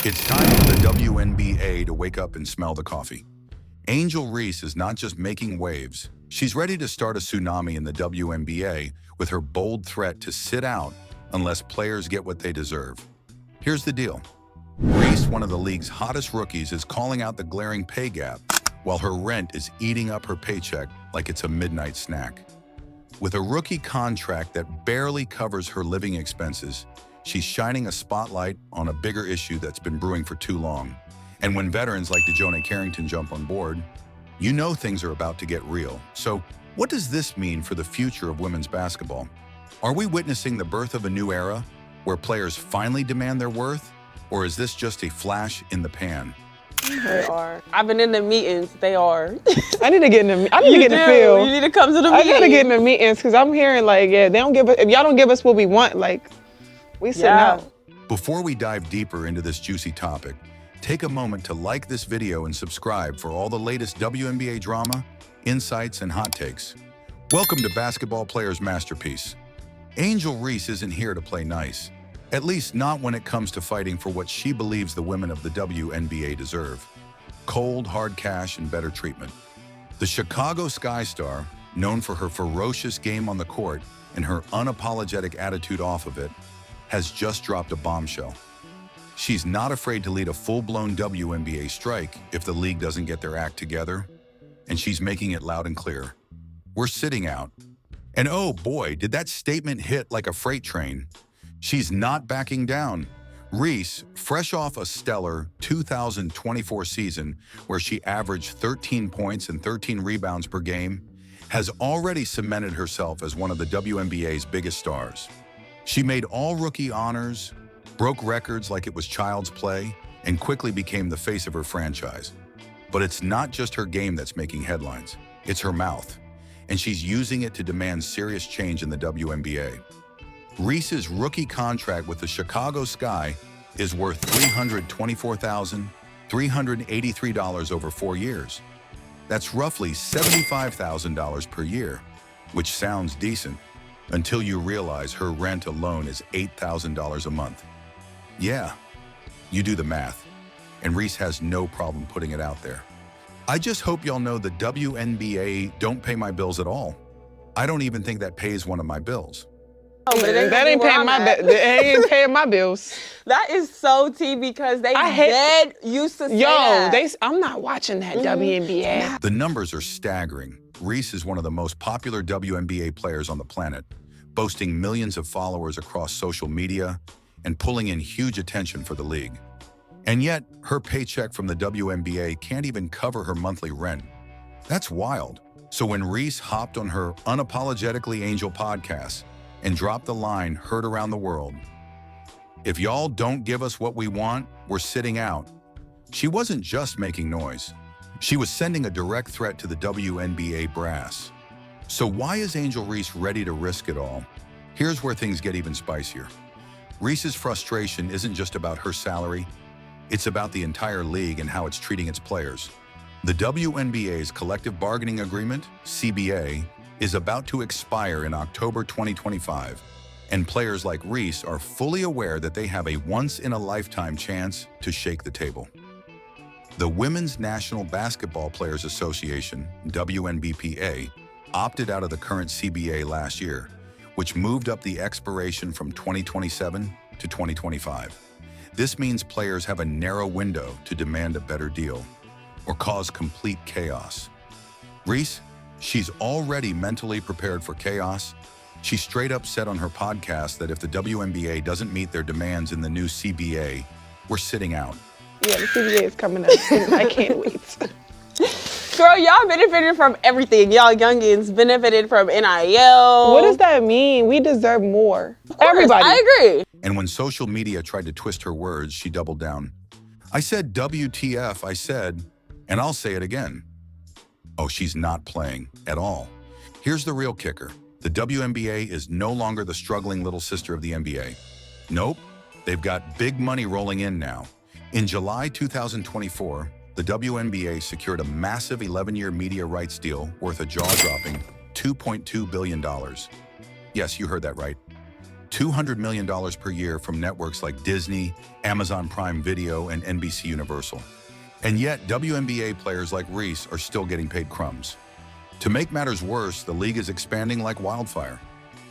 It's time for the WNBA to wake up and smell the coffee. Angel Reese is not just making waves. She's ready to start a tsunami in the WNBA with her bold threat to sit out unless players get what they deserve. Here's the deal. Reese, one of the league's hottest rookies, is calling out the glaring pay gap, while her rent is eating up her paycheck like it's a midnight snack. With a rookie contract that barely covers her living expenses, she's shining a spotlight on a bigger issue that's been brewing for too long. And when veterans like DeJounte Carrington jump on board, you know things are about to get real. So what does this mean for the future of women's basketball? Are we witnessing the birth of a new era where players finally demand their worth? Or is this just a flash in the pan? They are. I've been in the meetings. They are. I need to get in the. I need to get in the field. You need to come to the I meetings. gotta get in the meetings because I'm hearing like, yeah, they don't give us. If y'all don't give us what we want, like, we sitting out. Before we dive deeper into this juicy topic, take a moment to like this video and subscribe for all the latest WNBA drama, insights, and hot takes. Welcome to Basketball Player's Masterpiece. Angel Reese isn't here to play nice. At least not when it comes to fighting for what she believes the women of the WNBA deserve. Cold, hard cash, and better treatment. The Chicago Sky Star, known for her ferocious game on the court and her unapologetic attitude off of it, has just dropped a bombshell. She's not afraid to lead a full-blown WNBA strike if the league doesn't get their act together, and she's making it loud and clear. We're sitting out. And oh boy, did that statement hit like a freight train. She's not backing down. Reese, fresh off a stellar 2024 season where she averaged 13 points and 13 rebounds per game, has already cemented herself as one of the WNBA's biggest stars. She made all-rookie honors, broke records like it was child's play, and quickly became the face of her franchise. But it's not just her game that's making headlines, it's her mouth, and she's using it to demand serious change in the WNBA. Reese's rookie contract with the Chicago Sky is worth $324,383 over 4 years. That's roughly $75,000 per year, which sounds decent until you realize her rent alone is $8,000 a month. Yeah, you do the math, and Reese has no problem putting it out there. I just hope y'all know the WNBA don't pay my bills at all. I don't even think that pays one of my bills. That ain't paying my bills. They ain't paying my bills. That is so tea because they dead used to say that. I'm not watching that WNBA. The numbers are staggering. Reese is one of the most popular WNBA players on the planet, boasting millions of followers across social media and pulling in huge attention for the league. And yet, her paycheck from the WNBA can't even cover her monthly rent. That's wild. So when Reese hopped on her Unapologetically Angel podcast and dropped the line heard around the world, "If y'all don't give us what we want, we're sitting out," she wasn't just making noise. She was sending a direct threat to the WNBA brass. So why is Angel Reese ready to risk it all? Here's where things get even spicier. Reese's frustration isn't just about her salary, it's about the entire league and how it's treating its players. The WNBA's collective bargaining agreement, CBA, is about to expire in October 2025, and players like Reese are fully aware that they have a once-in-a-lifetime chance to shake the table. The Women's National Basketball Players Association, WNBPA, opted out of the current CBA last year, which moved up the expiration from 2027 to 2025. This means players have a narrow window to demand a better deal or cause complete chaos. Reese, she's already mentally prepared for chaos. She straight up said on her podcast that if the WNBA doesn't meet their demands in the new CBA, we're sitting out. Yeah, the CBA is coming up. I can't wait. Girl, y'all benefited from everything. Y'all youngins benefited from NIL. What does that mean? We deserve more. Everybody. I agree. And when social media tried to twist her words, she doubled down. "I said WTF, I said, and I'll say it again." Oh, she's not playing at all. Here's the real kicker. The WNBA is no longer the struggling little sister of the NBA. Nope, they've got big money rolling in now. In July 2024, the WNBA secured a massive 11-year media rights deal worth a jaw-dropping $2.2 billion. Yes, you heard that right. $200 million per year from networks like Disney, Amazon Prime Video, and NBC Universal. And yet, WNBA players like Reese are still getting paid crumbs. To make matters worse, the league is expanding like wildfire.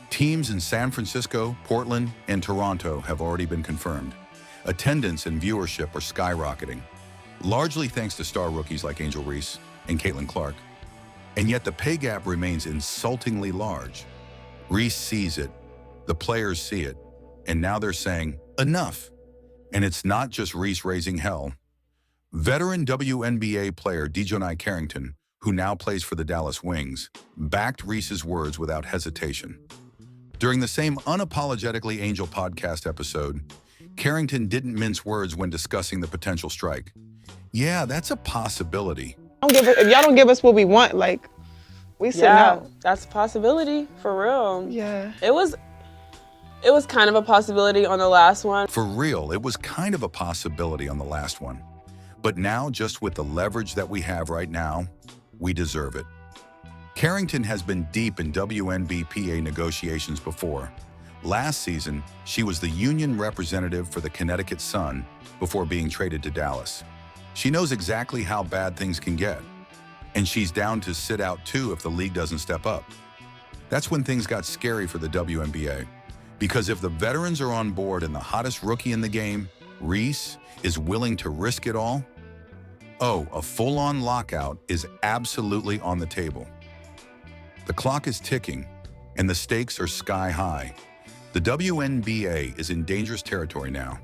Teams in San Francisco, Portland, and Toronto have already been confirmed. Attendance and viewership are skyrocketing, largely thanks to star rookies like Angel Reese and Caitlin Clark. And yet the pay gap remains insultingly large. Reese sees it, the players see it, and now they're saying, enough. And it's not just Reese raising hell. Veteran WNBA player Dejanai Carrington, who now plays for the Dallas Wings, backed Reese's words without hesitation. During the same Unapologetically Angel podcast episode, Carrington didn't mince words when discussing the potential strike. Yeah, that's a possibility. If y'all don't give us what we want, like, we sit out. That's a possibility, for real. Yeah. It was kind of a possibility on the last one. For real, it was kind of a possibility on the last one. But now, just with the leverage that we have right now, we deserve it. Carrington has been deep in WNBPA negotiations before. Last season, she was the union representative for the Connecticut Sun before being traded to Dallas. She knows exactly how bad things can get, and she's down to sit out too if the league doesn't step up. That's when things got scary for the WNBA, because if the veterans are on board and the hottest rookie in the game, Reese, is willing to risk it all, a full-on lockout is absolutely on the table. The clock is ticking, and the stakes are sky high. The WNBA is in dangerous territory now.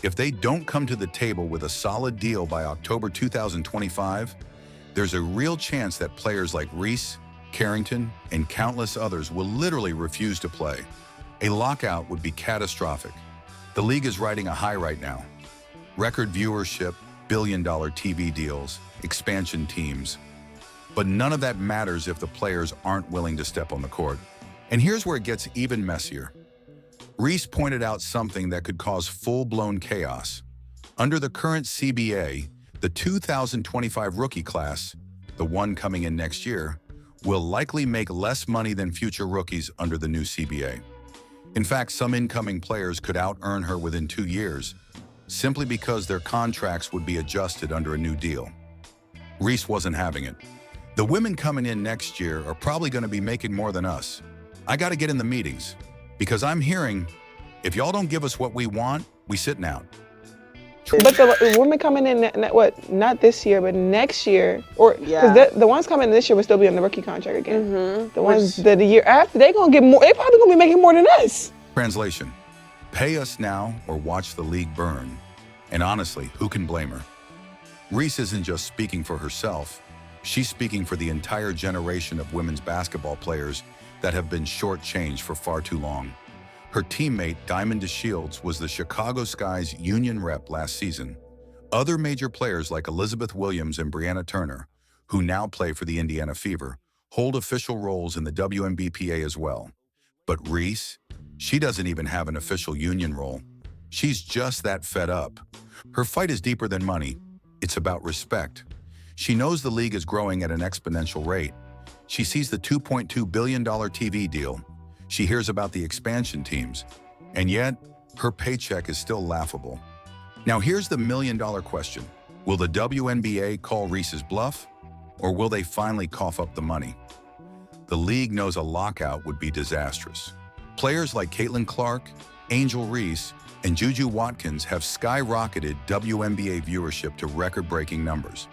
If they don't come to the table with a solid deal by October 2025, there's a real chance that players like Reese, Carrington, and countless others will literally refuse to play. A lockout would be catastrophic. The league is riding a high right now. Record viewership, billion-dollar TV deals, expansion teams. But none of that matters if the players aren't willing to step on the court. And here's where it gets even messier. Reese pointed out something that could cause full-blown chaos. Under the current CBA, the 2025 rookie class, the one coming in next year, will likely make less money than future rookies under the new CBA. In fact, some incoming players could out-earn her within 2 years, simply because their contracts would be adjusted under a new deal. Reese wasn't having it. The women coming in next year are probably going to be making more than us. I got to get in the meetings, because I'm hearing, if y'all don't give us what we want, we sitting out. But the women coming in, not this year, but next year, because the ones coming in this year will still be on the rookie contract again. Mm-hmm. The ones that the year after, they gonna get more. They probably gonna be making more than us. Translation: pay us now or watch the league burn. And honestly, who can blame her? Reese isn't just speaking for herself. She's speaking for the entire generation of women's basketball players that have been shortchanged for far too long. Her teammate, Diamond DeShields, was the Chicago Sky's union rep last season. Other major players like Elizabeth Williams and Brianna Turner, who now play for the Indiana Fever, hold official roles in the WNBPA as well. But Reese, she doesn't even have an official union role. She's just that fed up. Her fight is deeper than money. It's about respect. She knows the league is growing at an exponential rate. She sees the $2.2 billion TV deal. She hears about the expansion teams. And yet, her paycheck is still laughable. Now here's the million-dollar question. Will the WNBA call Reese's bluff? Or will they finally cough up the money? The league knows a lockout would be disastrous. Players like Caitlin Clark, Angel Reese, and Juju Watkins have skyrocketed WNBA viewership to record-breaking numbers.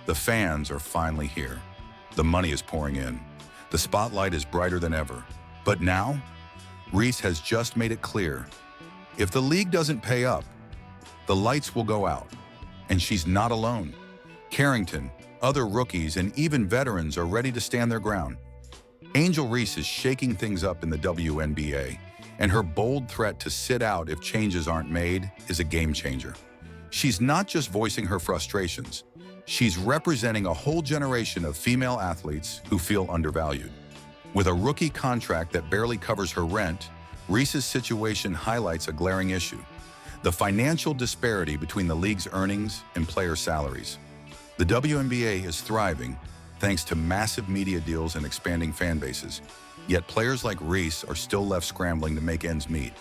The fans are finally here. The money is pouring in. The spotlight is brighter than ever. But now, Reese has just made it clear, if the league doesn't pay up, the lights will go out. And she's not alone. Carrington, other rookies, and even veterans are ready to stand their ground. Angel Reese is shaking things up in the WNBA, and her bold threat to sit out if changes aren't made is a game changer. She's not just voicing her frustrations. She's representing a whole generation of female athletes who feel undervalued. With a rookie contract that barely covers her rent, Reese's situation highlights a glaring issue: the financial disparity between the league's earnings and player salaries. The WNBA is thriving thanks to massive media deals and expanding fan bases. Yet players like Reese are still left scrambling to make ends meet.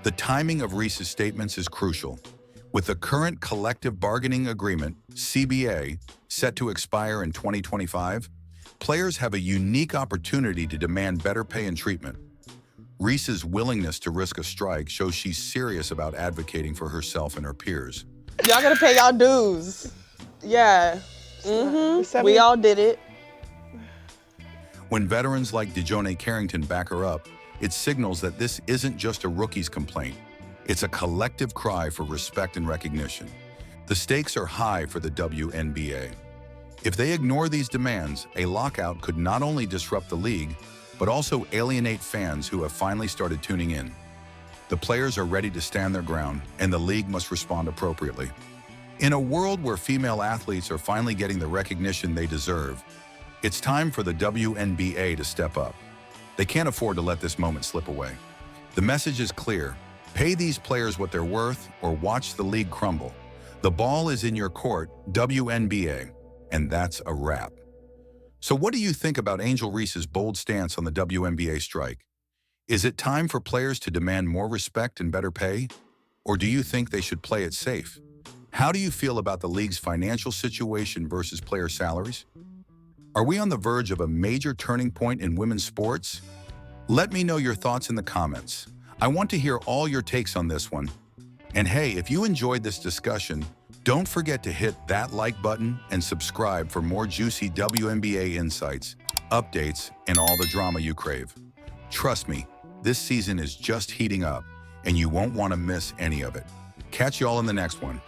The timing of Reese's statements is crucial. With the current collective bargaining agreement, CBA, set to expire in 2025, players have a unique opportunity to demand better pay and treatment. Reese's willingness to risk a strike shows she's serious about advocating for herself and her peers. Y'all gotta pay y'all dues. Yeah. We all did it. When veterans like DeJounte Carrington back her up, it signals that this isn't just a rookie's complaint. It's a collective cry for respect and recognition. The stakes are high for the WNBA. If they ignore these demands, a lockout could not only disrupt the league, but also alienate fans who have finally started tuning in. The players are ready to stand their ground, and the league must respond appropriately. In a world where female athletes are finally getting the recognition they deserve, it's time for the WNBA to step up. They can't afford to let this moment slip away. The message is clear. Pay these players what they're worth or watch the league crumble. The ball is in your court, WNBA, and that's a wrap. So what do you think about Angel Reese's bold stance on the WNBA strike? Is it time for players to demand more respect and better pay? Or do you think they should play it safe? How do you feel about the league's financial situation versus player salaries? Are we on the verge of a major turning point in women's sports? Let me know your thoughts in the comments. I want to hear all your takes on this one. And hey, if you enjoyed this discussion, don't forget to hit that like button and subscribe for more juicy WNBA insights, updates, and all the drama you crave. Trust me, this season is just heating up, and you won't want to miss any of it. Catch y'all in the next one.